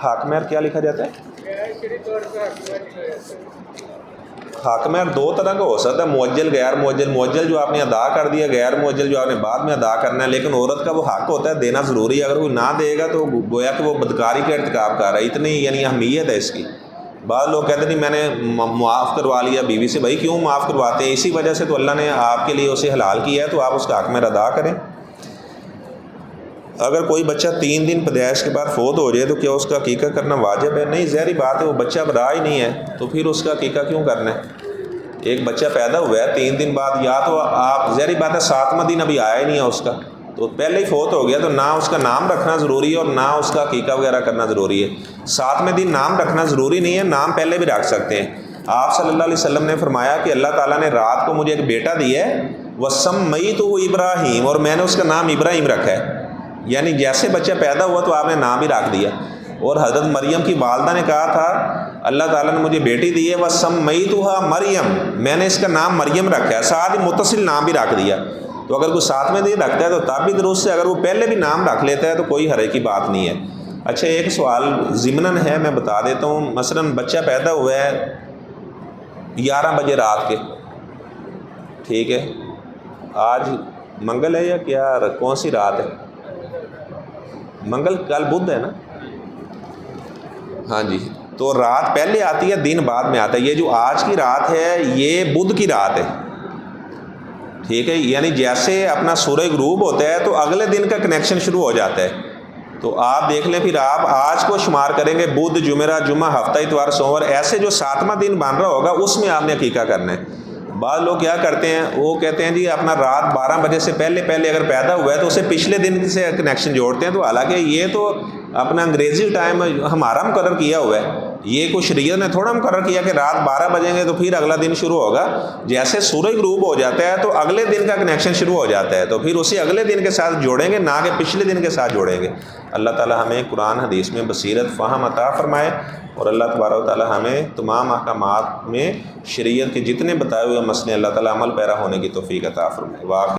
حق مہر کیا لکھا جاتا ہے؟ حق مہر دو طرح کا ہو سکتا ہے، معجل غیر معجل۔ معجل جو آپ نے ادا کر دیا، غیر معجل جو آپ نے بعد میں ادا کرنا ہے، لیکن عورت کا وہ حق ہوتا ہے دینا ضروری ہے، اگر کوئی نہ دے گا تو گویا کہ وہ بدکاری کا ارتکاب کر رہا ہے، اتنی یعنی اہمیت ہے اس کی۔ بعض لوگ کہتے ہیں نہیں میں نے معاف کروا لیا بیوی سے، بھائی کیوں معاف کرواتے ہیں؟ اسی وجہ سے تو اللہ نے آپ کے لیے اسے حلال کیا ہے، تو آپ اس کا حق مہر ادا کریں۔ اگر کوئی بچہ 3 دن پیدائش کے بعد فوت ہو جائے تو کیا اس کا عقیقہ کرنا واجب ہے؟ نہیں، ظاہری بات ہے، وہ بچہ اب رہا ہی نہیں ہے تو پھر اس کا عقیقہ کیوں کرنا ہے؟ ایک بچہ پیدا ہوا ہے 3 دن بعد، یا تو آپ ظاہری بات ہے 7واں دن ابھی آیا ہی نہیں ہے اس کا، تو پہلے ہی فوت ہو گیا، تو نہ اس کا نام رکھنا ضروری ہے اور نہ اس کا عقیقہ وغیرہ کرنا ضروری ہے۔ 7ویں دن نام رکھنا ضروری نہیں ہے، نام پہلے بھی رکھ سکتے ہیں۔ آپ صلی اللہ علیہ وسلم نے فرمایا کہ اللہ تعالیٰ نے رات کو مجھے ایک بیٹا دیا ہے، وَسَمَّيْتُهُ ابراہیم، اور میں نے اس کا نام ابراہیم رکھا ہے، یعنی جیسے بچہ پیدا ہوا تو آپ نے نام ہی رکھ دیا۔ اور حضرت مریم کی والدہ نے کہا تھا اللہ تعالیٰ نے مجھے بیٹی دی ہے، وَسَمَّيْتُهَا مریم، میں نے اس کا نام مریم رکھا ہے، ساتھ ہی متصل نام بھی رکھ دیا۔ تو اگر کوئی 7ویں دن رکھتا ہے تو تب بھی درست ہے، اگر وہ پہلے بھی نام رکھ لیتا ہے تو کوئی حرج کی بات نہیں ہے۔ اچھا، ایک سوال ضمناً ہے، میں بتا دیتا ہوں۔ مثلاً بچہ پیدا ہوا ہے 11 بجے رات کے، ٹھیک ہے، آج منگل ہے یا کیا، کون سی رات ہے؟ منگل، کل بدھ ہے نا؟ ہاں جی، تو رات پہلے آتی ہے، دن بعد میں آتا ہے۔ یہ جو آج کی رات ہے یہ بدھ کی رات ہے، ٹھیک ہے، یعنی جیسے اپنا سورج غروب ہوتا ہے تو اگلے دن کا کنیکشن شروع ہو جاتا ہے۔ تو آپ دیکھ لیں، پھر آپ آج کو شمار کریں گے، بدھ، جمعرات، جمعہ، ہفتہ، اتوار، سوموار، ایسے جو 7واں دن بن رہا ہوگا اس میں آپ نے عقیقہ کرنا ہے۔ بعض لوگ کیا کرتے ہیں، وہ کہتے ہیں جی اپنا رات 12 بجے سے پہلے اگر پیدا ہوا ہے تو اسے پچھلے دن سے کنیکشن جوڑتے ہیں، تو حالانکہ یہ تو اپنا انگریزی ٹائم ہمارا مقرر کیا ہوا ہے، یہ کوئی شریعت نے تھوڑا مقرر کیا کہ رات 12 بجیں گے تو پھر اگلا دن شروع ہوگا۔ جیسے سورج غروب ہو جاتا ہے تو اگلے دن کا کنیکشن شروع ہو جاتا ہے، تو پھر اسے اگلے دن کے ساتھ جوڑیں گے، نہ کہ پچھلے دن کے ساتھ جوڑیں گے۔ اللہ تعالیٰ ہمیں قرآن حدیث میں بصیرت فہم عطا فرمائے، اور اللہ تبارک و تعالیٰ ہمیں تمام احکامات میں شریعت کے جتنے بتائے ہوئے مسئلے اللہ تعالیٰ عمل پیرا ہونے کی توفیق عطا فرمائے۔